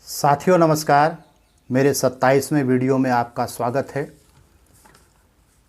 साथियों नमस्कार। मेरे 27वें वीडियो में आपका स्वागत है।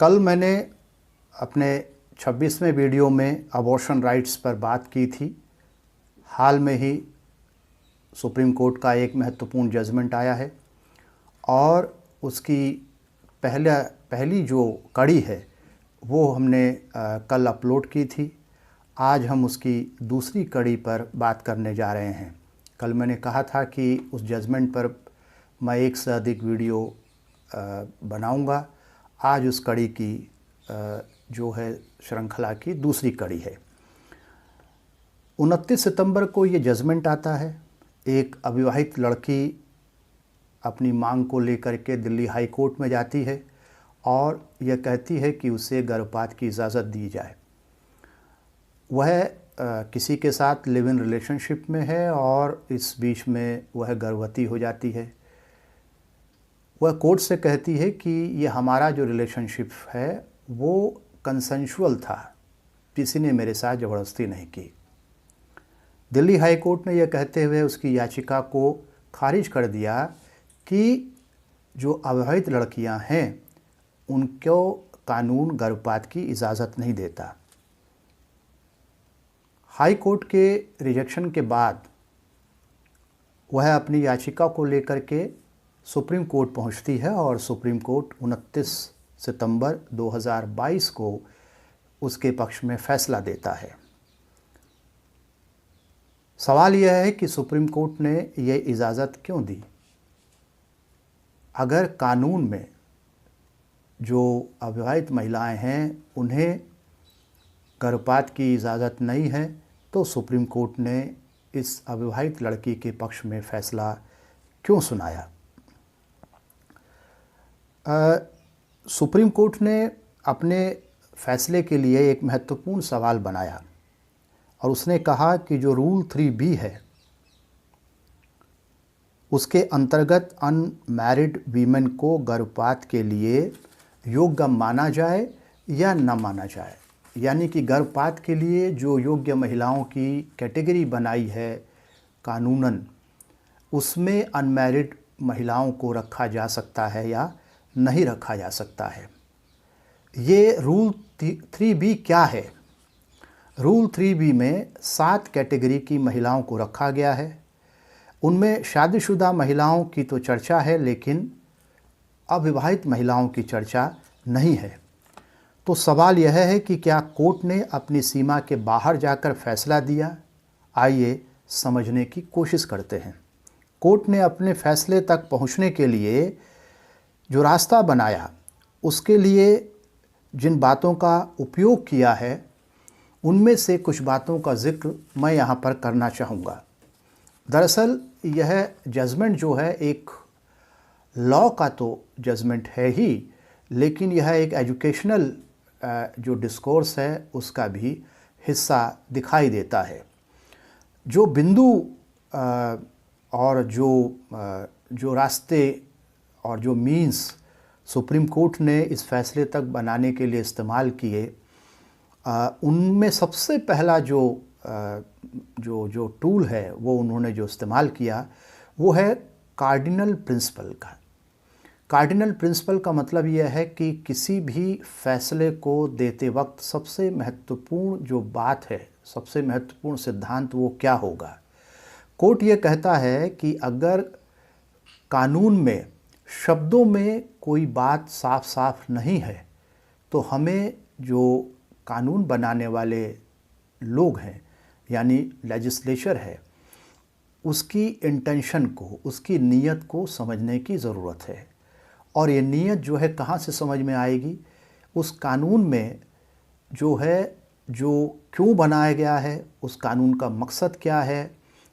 कल मैंने अपने 26वें वीडियो में अबॉर्शन राइट्स पर बात की थी। हाल में ही सुप्रीम कोर्ट का एक महत्वपूर्ण जजमेंट आया है और उसकी पहली जो कड़ी है वो हमने कल अपलोड की थी। आज हम उसकी दूसरी कड़ी पर बात करने जा रहे हैं। कल मैंने कहा था कि उस जजमेंट पर मैं एक से अधिक वीडियो बनाऊंगा। आज उस कड़ी की जो है श्रृंखला की दूसरी कड़ी है। 29 सितंबर को ये जजमेंट आता है। एक अविवाहित लड़की अपनी मांग को लेकर के दिल्ली हाई कोर्ट में जाती है और यह कहती है कि उसे गर्भपात की इजाज़त दी जाए। वह किसी के साथ लिव इन रिलेशनशिप में है और इस बीच में वह गर्भवती हो जाती है। वह कोर्ट से कहती है कि ये हमारा जो रिलेशनशिप है वो कंसेंशुअल था, किसी ने मेरे साथ ज़बरदस्ती नहीं की। दिल्ली हाई कोर्ट ने यह कहते हुए उसकी याचिका को खारिज कर दिया कि जो अविवाहित लड़कियां हैं उनको कानून गर्भपात की इजाज़त नहीं देता। हाई कोर्ट के रिजेक्शन के बाद वह अपनी याचिका को लेकर के सुप्रीम कोर्ट पहुंचती है और सुप्रीम कोर्ट 29 सितंबर 2022 को उसके पक्ष में फैसला देता है। सवाल यह है कि सुप्रीम कोर्ट ने यह इजाज़त क्यों दी। अगर कानून में जो अविवाहित महिलाएं हैं उन्हें गर्भपात की इजाज़त नहीं है तो सुप्रीम कोर्ट ने इस अविवाहित लड़की के पक्ष में फ़ैसला क्यों सुनाया। सुप्रीम कोर्ट ने अपने फ़ैसले के लिए एक महत्वपूर्ण सवाल बनाया और उसने कहा कि जो रूल 3B है उसके अंतर्गत अनमैरिड वीमेन को गर्भपात के लिए योग्य माना जाए या न माना जाए। यानी कि गर्भपात के लिए जो योग्य महिलाओं की कैटेगरी बनाई है कानूनन, उसमें अनमैरिड महिलाओं को रखा जा सकता है या नहीं रखा जा सकता है। ये रूल 3B क्या है? रूल 3B में 7 कैटेगरी की महिलाओं को रखा गया है। उनमें शादीशुदा महिलाओं की तो चर्चा है लेकिन अविवाहित महिलाओं की चर्चा नहीं है। तो सवाल यह है कि क्या कोर्ट ने अपनी सीमा के बाहर जाकर फैसला दिया? आइए समझने की कोशिश करते हैं। कोर्ट ने अपने फैसले तक पहुंचने के लिए जो रास्ता बनाया उसके लिए जिन बातों का उपयोग किया है उनमें से कुछ बातों का जिक्र मैं यहाँ पर करना चाहूँगा। दरअसल यह जजमेंट जो है एक लॉ का तो जजमेंट है ही, लेकिन यह एक एजुकेशनल जो डिस्कोर्स है उसका भी हिस्सा दिखाई देता है। जो बिंदु और जो रास्ते और जो मीन्स सुप्रीम कोर्ट ने इस फैसले तक बनाने के लिए इस्तेमाल किए, उनमें सबसे पहला जो टूल है वो उन्होंने जो इस्तेमाल किया वो है कार्डिनल प्रिंसिपल का। कार्डिनल प्रिंसिपल का मतलब यह है कि किसी भी फैसले को देते वक्त सबसे महत्वपूर्ण जो बात है, सबसे महत्वपूर्ण सिद्धांत वो क्या होगा। कोर्ट ये कहता है कि अगर कानून में शब्दों में कोई बात साफ साफ नहीं है तो हमें जो कानून बनाने वाले लोग हैं यानी लेजिस्लेचर है, उसकी इंटेंशन को, उसकी नीयत को समझने की ज़रूरत है। और ये नीयत जो है कहाँ से समझ में आएगी? उस कानून में जो है, जो क्यों बनाया गया है, उस कानून का मकसद क्या है,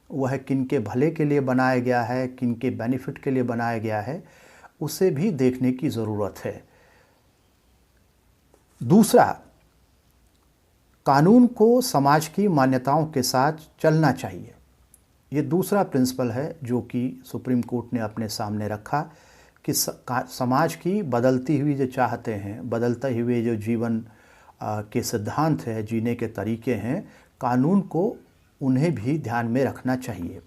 वह किन के भले के लिए बनाया गया है, किन के बेनिफिट के लिए बनाया गया है, उसे भी देखने की ज़रूरत है। दूसरा, कानून को समाज की मान्यताओं के साथ चलना चाहिए। ये दूसरा प्रिंसिपल है जो कि सुप्रीम कोर्ट ने अपने सामने रखा कि समाज की बदलती हुई जो चाहते हैं, बदलते हुए जो जीवन के सिद्धांत है, जीने के तरीके हैं, कानून को उन्हें भी ध्यान में रखना चाहिए।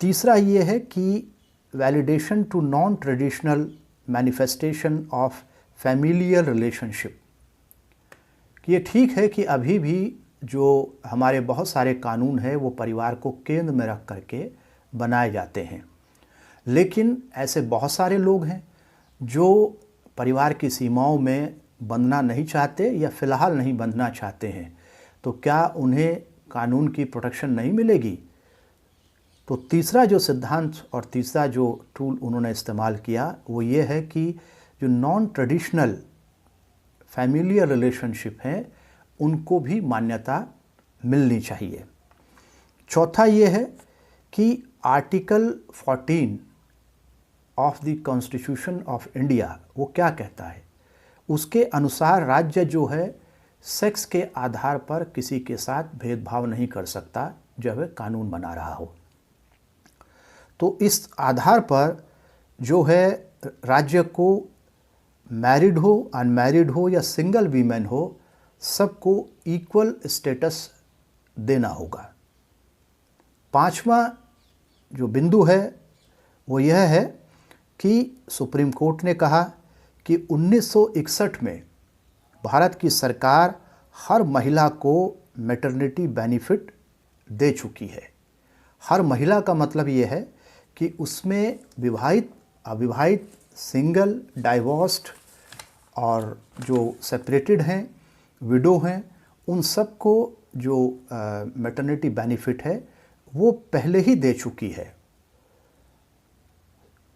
तीसरा ये है कि validation to non traditional manifestation of familial relationship. ये ठीक है कि अभी भी जो हमारे बहुत सारे कानून हैं वो परिवार को केंद्र में रख करके बनाए जाते हैं, लेकिन ऐसे बहुत सारे लोग हैं जो परिवार की सीमाओं में बंधना नहीं चाहते या फ़िलहाल नहीं बंधना चाहते हैं। तो क्या उन्हें कानून की प्रोटेक्शन नहीं मिलेगी? तो तीसरा जो सिद्धांत और तीसरा जो टूल उन्होंने इस्तेमाल किया वो ये है कि जो नॉन ट्रेडिशनल फैमिलियल रिलेशनशिप हैं उनको भी मान्यता मिलनी चाहिए। चौथा ये है कि article 14 of the constitution of India वो क्या कहता है। उसके अनुसार राज्य जो है सेक्स के आधार पर किसी के साथ भेदभाव नहीं कर सकता जब वह कानून बना रहा हो। तो इस आधार पर जो है राज्य को मैरिड हो, अनमैरिड हो या सिंगल वीमेन हो, सबको इक्वल स्टेटस देना होगा। पांचवा जो बिंदु है वो यह है कि सुप्रीम कोर्ट ने कहा कि 1961 में भारत की सरकार हर महिला को मैटरनिटी बेनिफिट दे चुकी है। हर महिला का मतलब ये है कि उसमें विवाहित, अविवाहित, सिंगल, डाइवोर्स्ड और जो सेपरेटेड हैं, विडो हैं, उन सब को जो मैटरनिटी बेनिफिट है वो पहले ही दे चुकी है।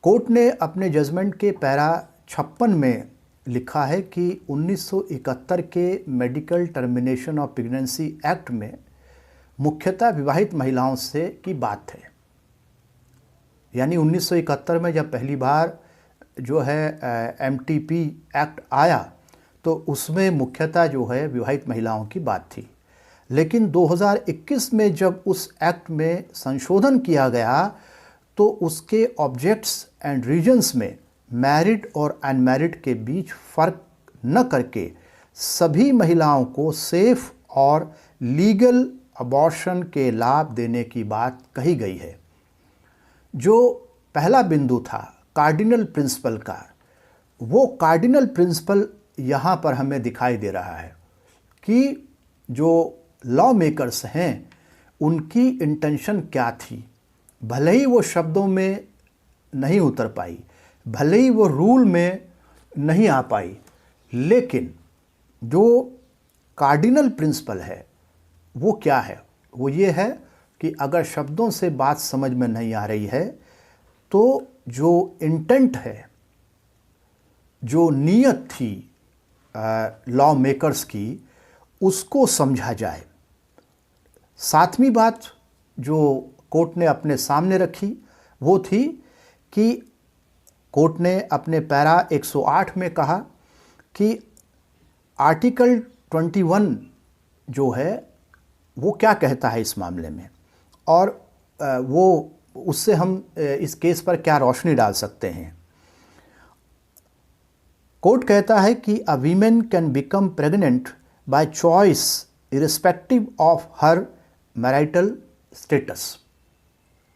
कोर्ट ने अपने जजमेंट के पैरा 56 में लिखा है कि 1971 के medical termination of pregnancy act में मुख्यतः विवाहित महिलाओं से की बात है। यानी 1971 में जब पहली बार जो है MTP एक्ट आया तो उसमें मुख्यतः जो है विवाहित महिलाओं की बात थी। लेकिन 2021 में जब उस एक्ट में संशोधन किया गया तो उसके ऑब्जेक्ट्स एंड रीजन्स में मैरिड और अनमैरिड के बीच फ़र्क न करके सभी महिलाओं को सेफ और लीगल अबॉर्शन के लाभ देने की बात कही गई है। जो पहला बिंदु था कार्डिनल प्रिंसिपल का, वो कार्डिनल प्रिंसिपल यहाँ पर हमें दिखाई दे रहा है कि जो लॉ मेकर्स हैं उनकी इंटेंशन क्या थी। भले ही वो शब्दों में नहीं उतर पाई, भले ही वो रूल में नहीं आ पाई, लेकिन जो कार्डिनल प्रिंसिपल है वो क्या है? वो ये है कि अगर शब्दों से बात समझ में नहीं आ रही है तो जो इंटेंट है, जो नीयत थी लॉ मेकर्स की, उसको समझा जाए। सातवीं बात जो कोर्ट ने अपने सामने रखी वो थी कि कोर्ट ने अपने पैरा 108 में कहा कि आर्टिकल 21 जो है वो क्या कहता है इस मामले में, और वो उससे हम इस केस पर क्या रोशनी डाल सकते हैं। कोर्ट कहता है कि अ women can become pregnant by choice irrespective of her marital status.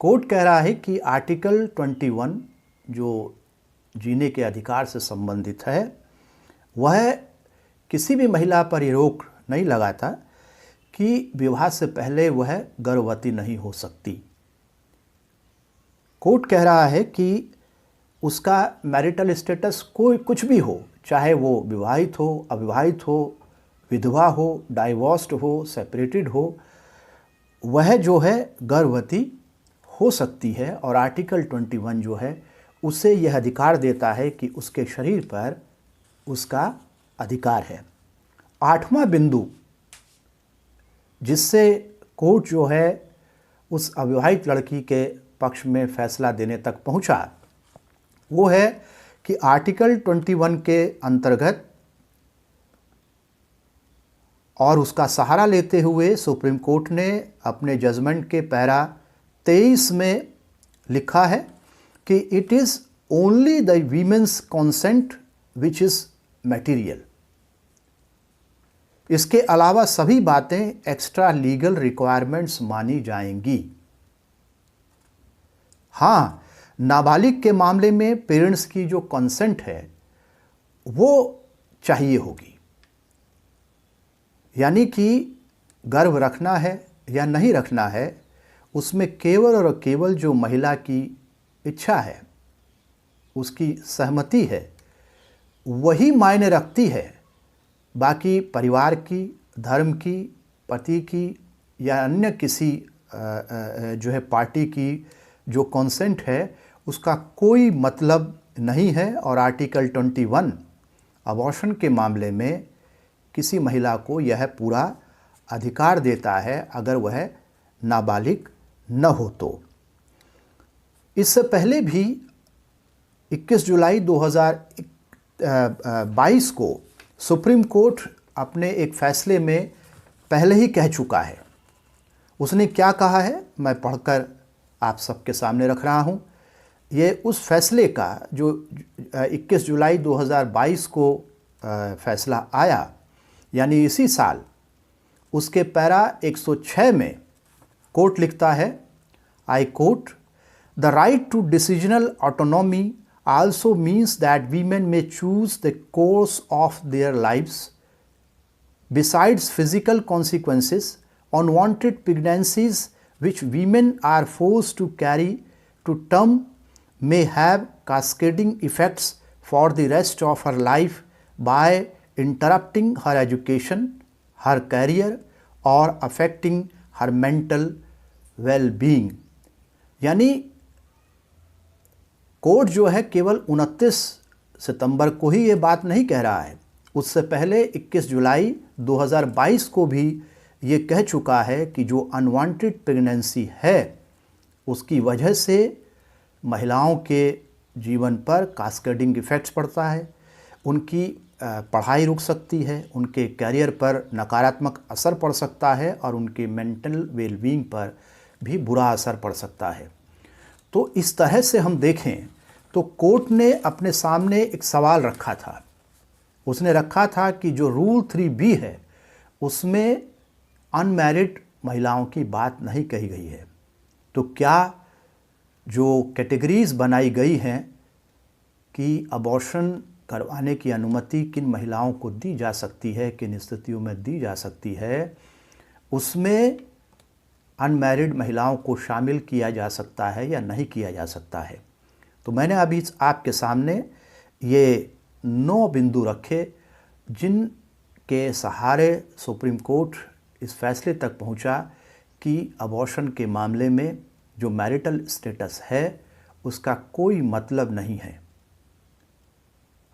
Court कह रहा है कि आर्टिकल 21 जो जीने के अधिकार से संबंधित है वह किसी भी महिला पर ये रोक नहीं लगाता कि विवाह से पहले वह गर्भवती नहीं हो सकती। कोर्ट कह रहा है कि उसका मैरिटल स्टेटस कोई कुछ भी हो, चाहे वो विवाहित हो, अविवाहित हो, विधवा हो, डाइवोर्स्ड हो, सेपरेटेड हो, वह जो है गर्भवती हो सकती है। और आर्टिकल 21 जो है उसे यह अधिकार देता है कि उसके शरीर पर उसका अधिकार है। आठवां बिंदु जिससे कोर्ट जो है उस अविवाहित लड़की के पक्ष में फैसला देने तक पहुंचा वो है कि आर्टिकल 21 के अंतर्गत और उसका सहारा लेते हुए सुप्रीम कोर्ट ने अपने जजमेंट के पैरा 23 में लिखा है कि it is only the women's consent which is material. इसके अलावा सभी बातें एक्स्ट्रा लीगल रिक्वायरमेंट्स मानी जाएंगी। हाँ, नाबालिग के मामले में पेरेंट्स की जो कंसेंट है वो चाहिए होगी, यानी कि गर्भ रखना है या नहीं रखना है उसमें केवल और केवल जो महिला की इच्छा है, उसकी सहमति है, वही मायने रखती है। बाकी परिवार की, धर्म की, पति की या अन्य किसी जो है पार्टी की जो कंसेंट है उसका कोई मतलब नहीं है। और आर्टिकल 21 अबॉर्शन के मामले में किसी महिला को यह पूरा अधिकार देता है अगर वह नाबालिग न हो तो। इससे पहले भी 21 जुलाई 2022 को सुप्रीम कोर्ट अपने एक फैसले में पहले ही कह चुका है। उसने क्या कहा है मैं पढ़कर आप सबके सामने रख रहा हूँ। ये उस फैसले का जो 21 जुलाई 2022 को फैसला आया, यानी इसी साल, उसके पैरा 106 में कोर्ट लिखता है, I quote, the right to decisional autonomy also means that women may choose the course of their lives. Besides physical consequences, unwanted pregnancies which women are forced to carry to term may have cascading effects for the rest of her life by interrupting her education, her career or affecting her mental well-being. यानी court जो है केवल 29 सितंबर को ही ये बात नहीं कह रहा है, उससे पहले 21 जुलाई 2022 को भी ये कह चुका है कि जो अनवांटेड प्रेगनेंसी है उसकी वजह से महिलाओं के जीवन पर कास्केडिंग इफ़ेक्ट्स पड़ता है, उनकी पढ़ाई रुक सकती है, उनके करियर पर नकारात्मक असर पड़ सकता है और उनके मेंटल वेलबींग पर भी बुरा असर पड़ सकता है। तो इस तरह से हम देखें तो कोर्ट ने अपने सामने एक सवाल रखा था। उसने रखा था कि जो रूल 3B है उसमें अनमैरिड महिलाओं की बात नहीं कही गई है, तो क्या जो कैटेगरीज बनाई गई हैं कि अबॉर्शन करवाने की अनुमति किन महिलाओं को दी जा सकती है, किन स्थितियों में दी जा सकती है, उसमें अनमैरिड महिलाओं को शामिल किया जा सकता है या नहीं किया जा सकता है। तो मैंने अभी आपके सामने ये 9 बिंदु रखे जिनके सहारे सुप्रीम कोर्ट इस फैसले तक पहुंचा कि अबॉर्शन के मामले में जो मैरिटल स्टेटस है उसका कोई मतलब नहीं है।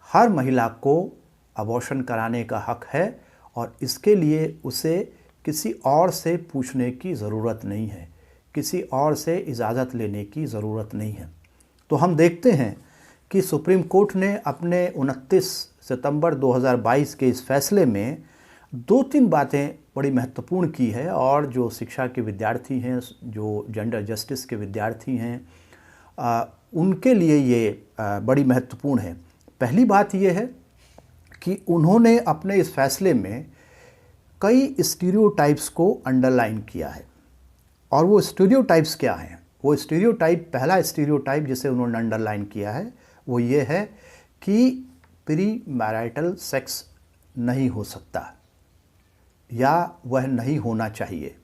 हर महिला को अबॉर्शन कराने का हक है और इसके लिए उसे किसी और से पूछने की ज़रूरत नहीं है, किसी और से इजाज़त लेने की ज़रूरत नहीं है। तो हम देखते हैं कि सुप्रीम कोर्ट ने अपने 29 सितंबर 2022 के इस फैसले में 2-3 बातें बड़ी महत्वपूर्ण की है और जो शिक्षा के विद्यार्थी हैं, जो जेंडर जस्टिस के विद्यार्थी हैं, उनके लिए ये बड़ी महत्वपूर्ण है। पहली बात ये है कि उन्होंने अपने इस फैसले में कई स्टीरियोटाइप्स को अंडरलाइन किया है। और वो स्टीरियोटाइप्स क्या हैं? वो स्टीरियोटाइप, पहला स्टीरियोटाइप जिसे उन्होंने अंडरलाइन किया है वो ये है कि प्री मैरिटल सेक्स नहीं हो सकता या वह नहीं होना चाहिए।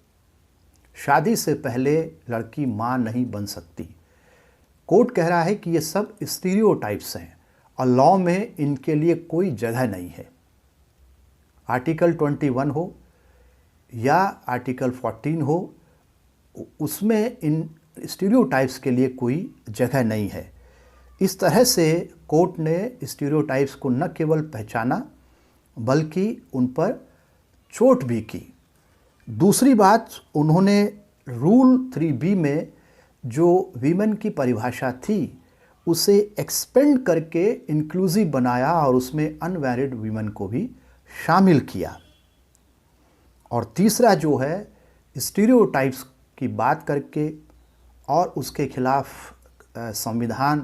शादी से पहले लड़की माँ नहीं बन सकती। कोर्ट कह रहा है कि ये सब स्टीरियोटाइप्स हैं और लॉ में इनके लिए कोई जगह नहीं है। आर्टिकल 21 हो या आर्टिकल 14 हो, उसमें इन स्टीरियोटाइप्स के लिए कोई जगह नहीं है। इस तरह से कोर्ट ने स्टीरियोटाइप्स को न केवल पहचाना बल्कि उन पर चोट भी की। दूसरी बात, उन्होंने रूल 3B में जो वीमेन की परिभाषा थी उसे एक्सपेंड करके इंक्लूसिव बनाया और उसमें अनमैरिड वीमेन को भी शामिल किया। और तीसरा जो है, स्टीरियोटाइप्स की बात करके और उसके खिलाफ संविधान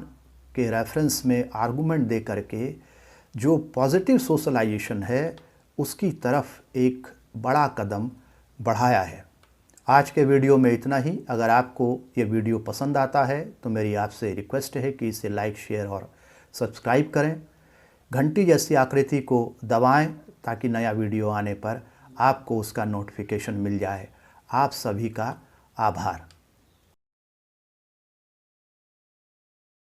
के रेफरेंस में आर्गूमेंट दे करके जो पॉजिटिव सोशलाइजेशन है उसकी तरफ एक बड़ा कदम बढ़ाया है। आज के वीडियो में इतना ही। अगर आपको ये वीडियो पसंद आता है तो मेरी आपसे रिक्वेस्ट है कि इसे लाइक, शेयर और सब्सक्राइब करें। घंटी जैसी आकृति को दबाएं ताकि नया वीडियो आने पर आपको उसका नोटिफिकेशन मिल जाए। आप सभी का आभार।